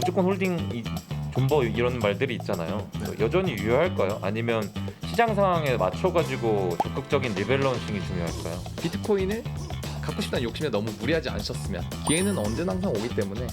무조건 홀딩이 존버 이런 말들이 있잖아요. 여전히 유효할까요? 아니면 시장 상황에 맞춰가지고 적극적인 리밸런싱이 중요할까요? 비트코인을 갖고 싶다는 욕심에 너무 무리하지 않으셨으면 기회는 언제나 항상 오기 때문에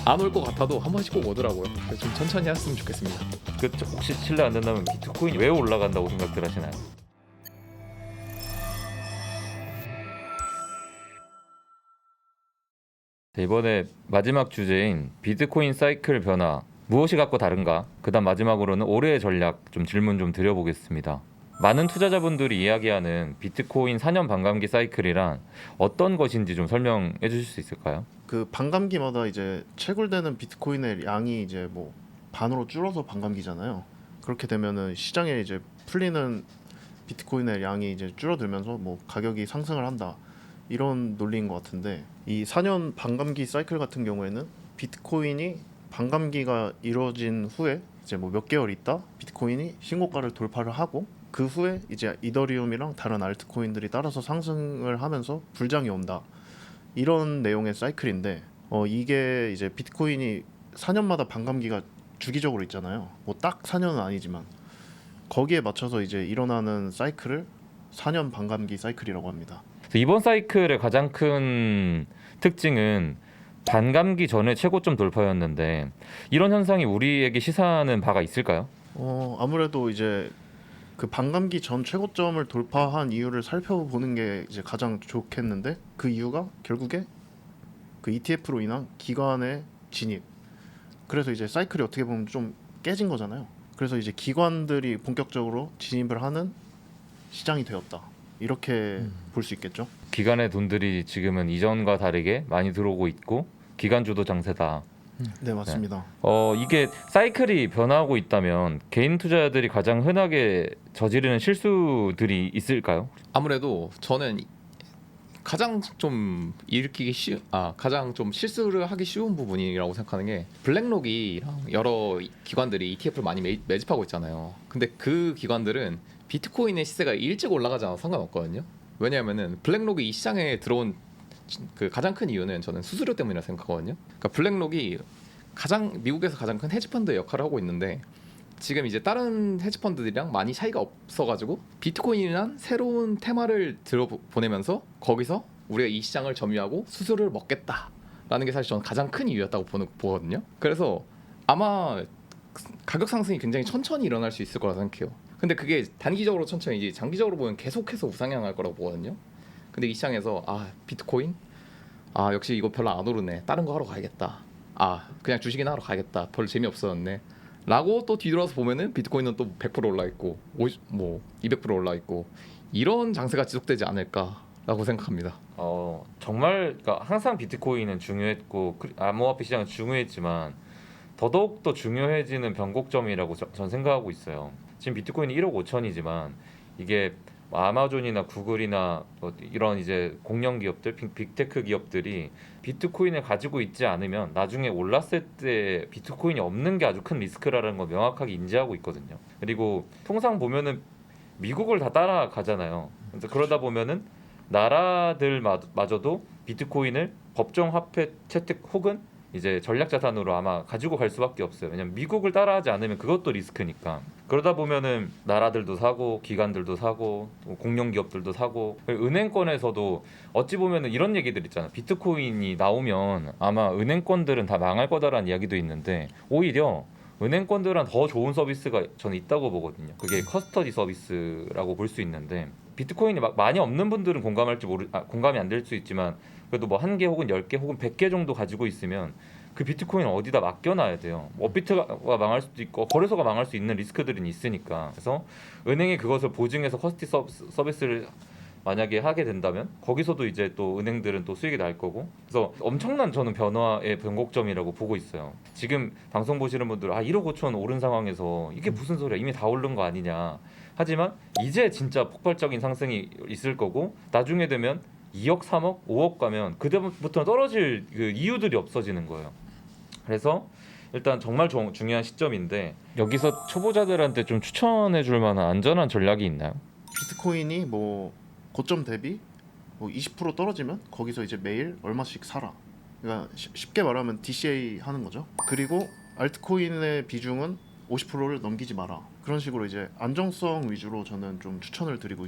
안 올 것 같아도 한 번씩 꼭 오더라고요. 그래서 좀 천천히 했으면 좋겠습니다. 혹시 실례 안 된다면 비트코인이 왜 올라간다고 생각들 하시나요? 이번에 마지막 주제인 비트코인 사이클 변화 무엇이 갖고 다른가? 그다음 마지막으로는 올해의 전략 좀 질문 좀 드려보겠습니다. 많은 투자자분들이 이야기하는 비트코인 4년 반감기 사이클이란 어떤 것인지 좀 설명해 주실 수 있을까요? 그 반감기마다 이제 채굴되는 비트코인의 양이 이제 뭐 반으로 줄어서 반감기잖아요. 그렇게 되면은 시장에 이제 풀리는 비트코인의 양이 이제 줄어들면서 뭐 가격이 상승을 한다. 이런 논리인 것 같은데 이 4년 반감기 사이클 같은 경우에는 비트코인이 반감기가 이루어진 후에 이제 뭐 몇 개월 있다 비트코인이 신고가를 돌파를 하고 그 후에 이제 이더리움이랑 다른 알트코인들이 따라서 상승을 하면서 불장이 온다. 이런 내용의 사이클인데 이게 이제 비트코인이 4년마다 반감기가 주기적으로 있잖아요. 뭐 딱 4년은 아니지만 거기에 맞춰서 이제 일어나는 사이클을 4년 반감기 사이클이라고 합니다. 이번 사이클의 가장 큰 특징은 반감기 전에 최고점 돌파였는데 이런 현상이 우리에게 시사하는 바가 있을까요? 아무래도 이제 그 반감기 전 최고점을 돌파한 이유를 살펴보는 게 이제 가장 좋겠는데 그 이유가 결국에 그 ETF로 인한 기관의 진입. 그래서 이제 사이클이 어떻게 보면 좀 깨진 거잖아요. 그래서 이제 기관들이 본격적으로 진입을 하는 시장이 되었다. 이렇게 볼 수 있겠죠. 기관의 돈들이 지금은 이전과 다르게 많이 들어오고 있고 기관주도 장세다. 네, 맞습니다. 이게 사이클이 변화하고 있다면 개인 투자자들이 가장 흔하게 저지르는 실수들이 있을까요? 아무래도 저는 가장 좀 가장 좀 실수를 하기 쉬운 부분이라고 생각하는 게 블랙록이랑 여러 기관들이 ETF를 많이 매집하고 있잖아요. 근데 그 기관들은 비트코인의 시세가 일찍 올라가지 않아도 상관없거든요. 왜냐하면은 블랙록이 이 시장에 들어온 그 가장 큰 이유는 저는 수수료 때문이라고 생각하거든요. 그러니까 블랙록이 미국에서 가장 큰 헤지펀드의 역할을 하고 있는데 지금 이제 다른 헤지펀드들이랑 많이 차이가 없어가지고 비트코인이란 새로운 테마를 들어보내면서 거기서 우리가 이 시장을 점유하고 수수료를 먹겠다라는 게 사실 저는 가장 큰 이유였다고 보거든요. 그래서 아마 가격 상승이 굉장히 천천히 일어날 수 있을 거라 생각해요. 근데 그게 단기적으로 천천히지 장기적으로 보면 계속해서 우상향할 거라고 보거든요. 근데 이 시장에서 비트코인 역시 이거 별로 안 오르네, 다른 거 하러 가야겠다, 그냥 주식이나 하러 가야겠다, 별로 재미없었네 라고 또 뒤돌아서 보면은 비트코인은 또 100% 올라 있고 200% 올라 있고 이런 장세가 지속되지 않을까라고 생각합니다. 정말 그러니까 항상 비트코인은 중요했고 암호화폐 시장은 중요했지만 더더욱 더 중요해지는 변곡점이라고 전 생각하고 있어요. 지금 비트코인이 1억 5천이지만 이게 아마존이나 구글이나 이런 이제 공룡 기업들, 빅테크 기업들이 비트코인을 가지고 있지 않으면 나중에 올랐을 때 비트코인이 없는 게 아주 큰 리스크라는 걸 명확하게 인지하고 있거든요. 그리고 통상 보면은 미국을 다 따라가잖아요. 그래서 그러다 보면은 나라들마저도 비트코인을 법정 화폐 채택 혹은 이제 전략 자산으로 아마 가지고 갈 수밖에 없어요. 왜냐면 미국을 따라하지 않으면 그것도 리스크니까. 그러다 보면은 나라들도 사고 기관들도 사고 공룡 기업들도 사고 은행권에서도 어찌 보면은 이런 얘기들 있잖아. 비트코인이 나오면 아마 은행권들은 다 망할 거다라는 이야기도 있는데 오히려 은행권들은 더 좋은 서비스가 저는 있다고 보거든요. 그게 커스터디 서비스라고 볼 수 있는데 비트코인이 많이 없는 분들은 공감이 안 될 수 있지만 그래도 뭐 1개 혹은 10개 혹은 100개 정도 가지고 있으면 그 비트코인 어디다 맡겨놔야 돼요. 업비트가 망할 수도 있고 거래소가 망할 수 있는 리스크들은 있으니까. 그래서 은행이 그것을 보증해서 커스티 서비스를 만약에 하게 된다면 거기서도 이제 또 은행들은 또 수익이 날 거고. 그래서 엄청난 저는 변화의 변곡점이라고 보고 있어요. 지금 방송 보시는 분들 1억 5천 오른 상황에서 이게 무슨 소리야, 이미 다 오른 거 아니냐. 하지만 이제 진짜 폭발적인 상승이 있을 거고 나중에 되면 2억, 3억, 5억 가면 그때부터 떨어질 그 이유들이 없어지는 거예요. 그래서 일단 정말 중요한 시점인데 여기서 초보자들한테 좀 추천해 줄 만한 안전한 전략이 있나요? 비트코인이 뭐 고점 대비 뭐 20% 떨어지면 거기서 이제 매일 얼마씩 사라. 그러니까 쉽게 말하면 DCA 하는 거죠. 그리고 알트코인의 비중은 50%를 넘기지 마라. 그런 식으로 이제 안정성 위주로 저는 좀 추천을 드리고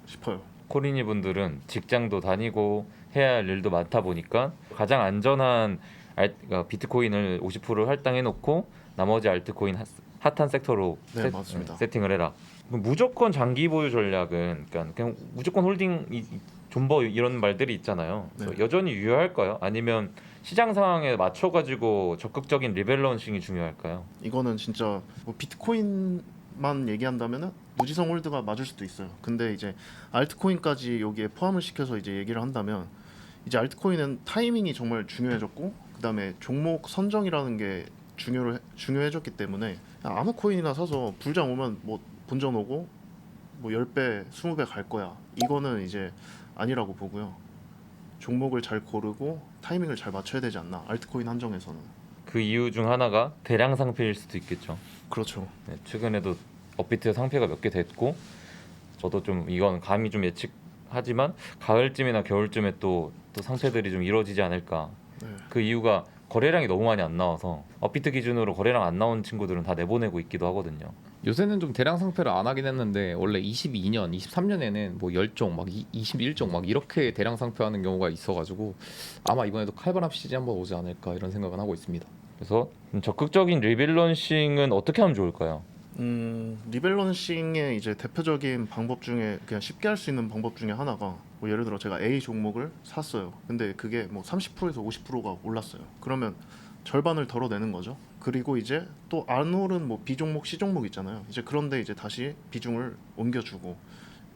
싶어요. 코리니 분들은 직장도 다니고 해야 할 일도 많다 보니까 가장 안전한 그러니까 비트코인을 50% 할당해 놓고 나머지 알트코인 핫한 섹터로 네, 맞습니다. 세팅을 해라. 무조건 장기 보유 전략은 그러니까 그냥 무조건 홀딩 존버 이런 말들이 있잖아요. 그래서 네. 여전히 유효할까요? 아니면 시장 상황에 맞춰 가지고 적극적인 리밸런싱이 중요할까요? 이거는 진짜 뭐 비트코인만 얘기한다면은 무지성 홀드가 맞을 수도 있어요. 근데 이제 알트코인까지 여기에 포함을 시켜서 이제 얘기를 한다면 이제 알트코인은 타이밍이 정말 중요해졌고 그다음에 종목 선정이라는 게 중요해졌기 때문에 아무 코인이나 사서 불장 오면 뭐 본전 오고 뭐 10배, 20배 갈 거야. 이거는 이제 아니라고 보고요. 종목을 잘 고르고 타이밍을 잘 맞춰야 되지 않나. 알트코인 한정에서는. 그 이유 중 하나가 대량 상패일 수도 있겠죠. 그렇죠. 네, 최근에도 업비트 상패가 몇 개 됐고 저도 좀 이건 감히 좀 예측하지만 가을쯤이나 겨울쯤에 또 상패들이 좀 이루어지지 않을까. 네. 그 이유가 거래량이 너무 많이 안 나와서 업비트 기준으로 거래량 안 나온 친구들은 다 내보내고 있기도 하거든요. 요새는 좀 대량 상패를 안 하긴 했는데 원래 22년, 23년에는 뭐 10종, 막 21종 막 이렇게 대량 상패하는 경우가 있어가지고 아마 이번에도 칼바람 시즌 한번 오지 않을까 이런 생각은 하고 있습니다. 그래서 적극적인 리밸런싱은 어떻게 하면 좋을까요? 리밸런싱의 이제 대표적인 방법 중에 그냥 쉽게 할 수 있는 방법 중에 하나가 뭐 예를 들어 제가 A 종목을 샀어요. 근데 그게 뭐 30%에서 50%가 올랐어요. 그러면 절반을 덜어내는 거죠. 그리고 이제 또 안 오른 뭐 B 종목, C 종목 있잖아요. 이제 그런데 이제 다시 비중을 옮겨주고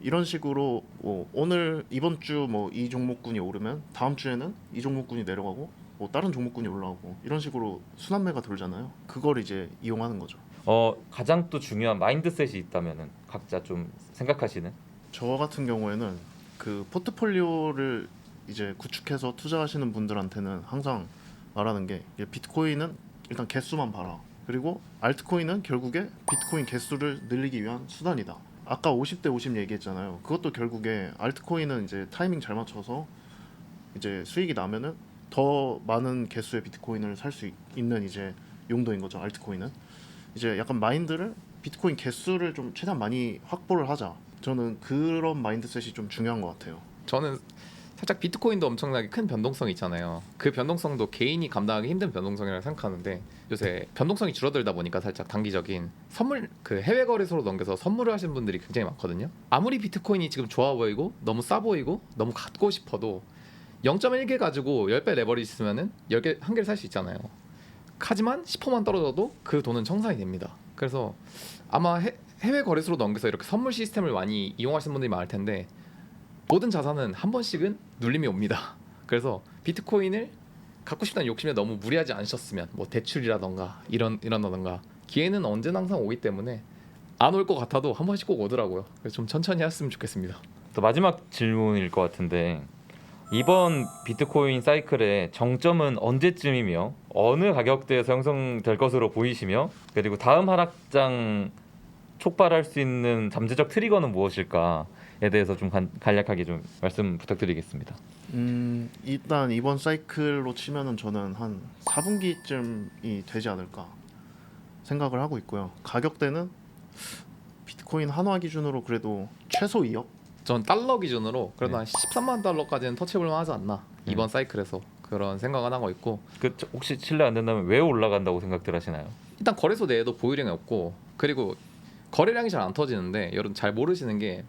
이런 식으로 뭐 오늘 이번 주 뭐 이 종목군이 오르면 다음 주에는 이 종목군이 내려가고 뭐 다른 종목군이 올라오고 이런 식으로 순환매가 돌잖아요. 그걸 이제 이용하는 거죠. 가장 또 중요한 마인드셋이 있다면은 각자 좀 생각하시는. 저 같은 경우에는 그 포트폴리오를 이제 구축해서 투자하시는 분들한테는 항상 말하는 게 비트코인은 일단 개수만 봐라. 그리고 알트코인은 결국에 비트코인 개수를 늘리기 위한 수단이다. 아까 50대 50 얘기했잖아요. 그것도 결국에 알트코인은 이제 타이밍 잘 맞춰서 이제 수익이 나면은 더 많은 개수의 비트코인을 살 수 있는 이제 용도인 거죠. 알트코인은 이제 약간 마인드를 비트코인 개수를 좀 최대한 많이 확보를 하자. 저는 그런 마인드셋이 좀 중요한 것 같아요. 저는 살짝 비트코인도 엄청나게 큰 변동성이 있잖아요. 그 변동성도 개인이 감당하기 힘든 변동성이라고 생각하는데 요새 변동성이 줄어들다 보니까 살짝 단기적인 선물 그 해외 거래소로 넘겨서 선물을 하시는 분들이 굉장히 많거든요. 아무리 비트코인이 지금 좋아 보이고 너무 싸 보이고 너무 갖고 싶어도 0.1개 가지고 10배 레버리지 쓰면은 10개 한 개를 살 수 있잖아요. 하지만 10%만 떨어져도 그 돈은 청산이 됩니다. 그래서 아마 해외 거래소로 넘겨서 이렇게 선물 시스템을 많이 이용하시는 분들이 많을 텐데 모든 자산은 한 번씩은 눌림이 옵니다. 그래서 비트코인을 갖고 싶다는 욕심에 너무 무리하지 않으셨으면 뭐 대출이라던가 이런다던가 기회는 언제나 항상 오기 때문에 안 올 것 같아도 한 번씩 꼭 오더라고요. 그래서 좀 천천히 했으면 좋겠습니다. 또 마지막 질문일 것 같은데 이번 비트코인 사이클의 정점은 언제쯤이며 어느 가격대에서 형성될 것으로 보이시며 그리고 다음 하락장 촉발할 수 있는 잠재적 트리거는 무엇일까에 대해서 좀 간략하게 좀 말씀 부탁드리겠습니다. 일단 이번 사이클로 치면은 저는 한 4분기쯤이 되지 않을까 생각을 하고 있고요. 가격대는 비트코인 한화 기준으로 그래도 최소 2억? 전 달러 기준으로 그래도 네. 한 13만 달러까지는 터치해볼 만하지 않나 이번 사이클에서 그런 생각은 하고 있고 혹시 실례 안 된다면 왜 올라간다고 생각들 하시나요? 일단 거래소 내에도 보유량이 없고 그리고 거래량이 잘 안 터지는데 여러분 잘 모르시는 게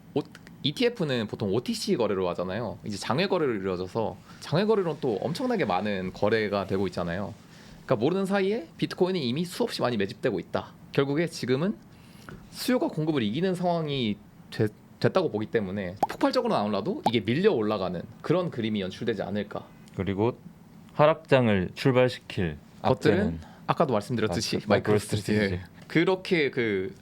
ETF는 보통 OTC 거래로 하잖아요. 이제 장외 거래로 이루어져서 장외 거래로는 또 엄청나게 많은 거래가 되고 있잖아요. 그러니까 모르는 사이에 비트코인이 이미 수없이 많이 매집되고 있다. 결국에 지금은 수요가 공급을 이기는 상황이 됐다고 보기 때문에 폭발적으로 안 올라도 이게 밀려 올라가는 그런 그림이 연출되지 않을까. 그리고 하락장을 출발시킬 것들은 앞에는 아까도 말씀드렸듯이 마이크로스트래티지 그렇게 그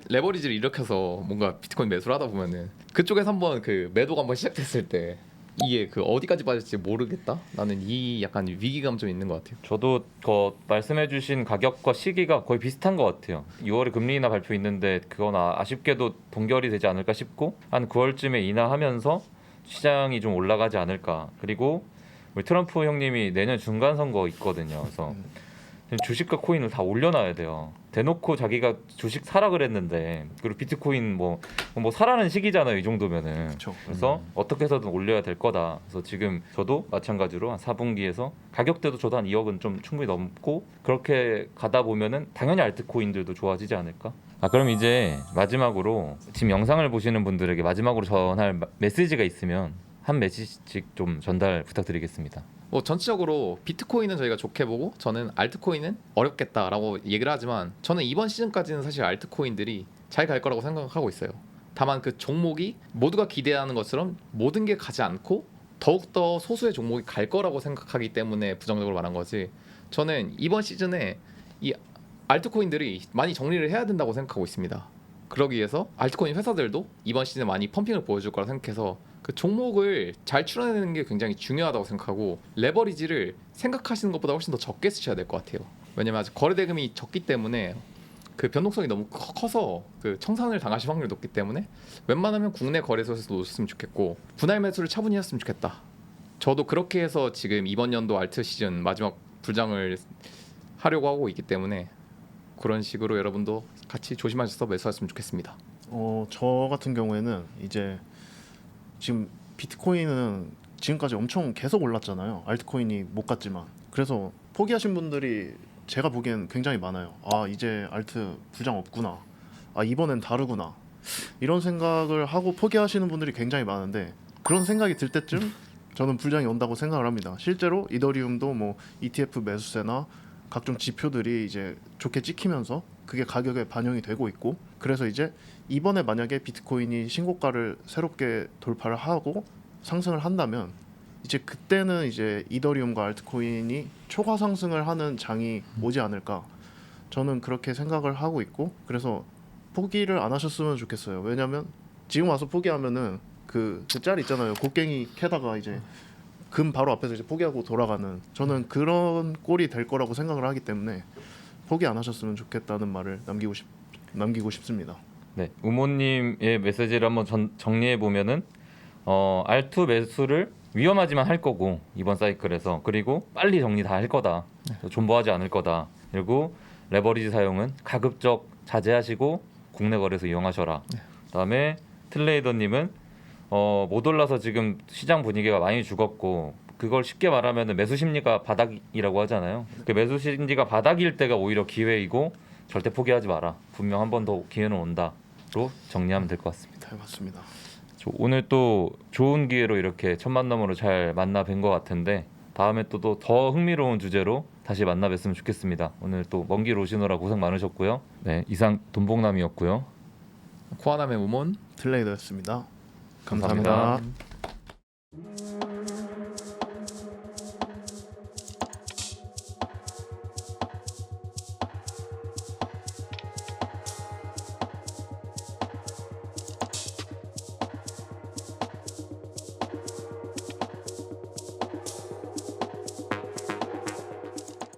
레버리지를 일으켜서 뭔가 비트코인 매수를 하다 보면은 그쪽에서 한번 그 매도가 한번 시작됐을 때 이게 그 어디까지 빠질지 모르겠다. 나는 이 약간 위기감 좀 있는 것 같아요. 저도 말씀해주신 가격과 시기가 거의 비슷한 것 같아요. 6월에 금리 인하 발표 있는데 그건 아쉽게도 동결이 되지 않을까 싶고 한 9월쯤에 인하하면서 시장이 좀 올라가지 않을까. 그리고 우리 트럼프 형님이 내년 중간 선거 있거든요. 그래서 지금 주식과 코인을 다 올려놔야 돼요. 대놓고 자기가 주식 사라 그랬는데 그리고 비트코인 뭐 사라는 시기잖아요. 이 정도면은. 그렇죠. 그래서 어떻게 해서든 올려야 될 거다. 그래서 지금 저도 마찬가지로 한 4분기에서 가격대도 저도 한 2억은 좀 충분히 넘고 그렇게 가다 보면은 당연히 알트코인들도 좋아지지 않을까? 그럼 이제 마지막으로 지금 영상을 보시는 분들에게 마지막으로 전할 메시지가 있으면 한 메시지씩 좀 전달 부탁드리겠습니다. 뭐 전체적으로 비트코인은 저희가 좋게 보고 저는 알트코인은 어렵겠다라고 얘기를 하지만 저는 이번 시즌까지는 사실 알트코인들이 잘 갈 거라고 생각하고 있어요. 다만 그 종목이 모두가 기대하는 것처럼 모든 게 가지 않고 더욱더 소수의 종목이 갈 거라고 생각하기 때문에 부정적으로 말한 거지. 저는 이번 시즌에 이 알트코인들이 많이 정리를 해야 된다고 생각하고 있습니다. 그러기 위해서 알트코인 회사들도 이번 시즌에 많이 펌핑을 보여줄 거라 생각해서 그 종목을 잘 추론해내는 게 굉장히 중요하다고 생각하고 레버리지를 생각하시는 것보다 훨씬 더 적게 쓰셔야 될 것 같아요. 왜냐면 아직 거래 대금이 적기 때문에 그 변동성이 너무 커서 그 청산을 당하실 확률이 높기 때문에 웬만하면 국내 거래소에서 놓으셨으면 좋겠고 분할 매수를 차분히 했으면 좋겠다. 저도 그렇게 해서 지금 이번 연도 알트 시즌 마지막 불장을 하려고 하고 있기 때문에 그런 식으로 여러분도 같이 조심하셔서 매수하셨으면 좋겠습니다. 저 같은 경우에는 이제 지금 비트코인은 지금까지 엄청 계속 올랐잖아요. 알트코인이 못 갔지만. 그래서 포기하신 분들이 제가 보기엔 굉장히 많아요. 이제 알트 부장 없구나. 이번엔 다르구나. 이런 생각을 하고 포기하시는 분들이 굉장히 많은데 그런 생각이 들 때쯤 저는 불장이 온다고 생각을 합니다. 실제로 이더리움도 뭐 ETF 매수세나 각종 지표들이 이제 좋게 찍히면서 그게 가격에 반영이 되고 있고 그래서 이제 이번에 만약에 비트코인이 신고가를 새롭게 돌파를 하고 상승을 한다면 이제 그때는 이제 이더리움과 알트코인이 초과 상승을 하는 장이 오지 않을까 저는 그렇게 생각을 하고 있고 그래서 포기를 안 하셨으면 좋겠어요. 왜냐면 지금 와서 포기하면은 그 짤 있잖아요. 곡괭이 캐다가 이제 금 바로 앞에서 이제 포기하고 돌아가는 저는 그런 꼴이 될 거라고 생각을 하기 때문에 포기 안 하셨으면 좋겠다는 말을 남기고 싶습니다. 네, 우모님의 메시지를 한번 정리해 보면은 알투 매수를 위험하지만 할 거고 이번 사이클에서 그리고 빨리 정리 다 할 거다. 존버하지 않을 거다. 그리고 레버리지 사용은 가급적 자제하시고 국내 거래소 이용하셔라. 그다음에 트레이더님은 못 올라서 지금 시장 분위기가 많이 죽었고 그걸 쉽게 말하면 매수 심리가 바닥이라고 하잖아요. 그 매수 심리가 바닥일 때가 오히려 기회이고 절대 포기하지 마라. 분명 한 번 더 기회는 온다로 정리하면 될 것 같습니다. 네, 맞습니다. 오늘 또 좋은 기회로 이렇게 첫 만남으로 잘 만나 뵌 것 같은데 다음에 또 더 흥미로운 주제로 다시 만나 뵀으면 좋겠습니다. 오늘 또 먼 길 오시느라 고생 많으셨고요. 네, 이상 돈봉남이었고요. 코아남의 우몬 트레이더였습니다. 감사합니다. 감사합니다.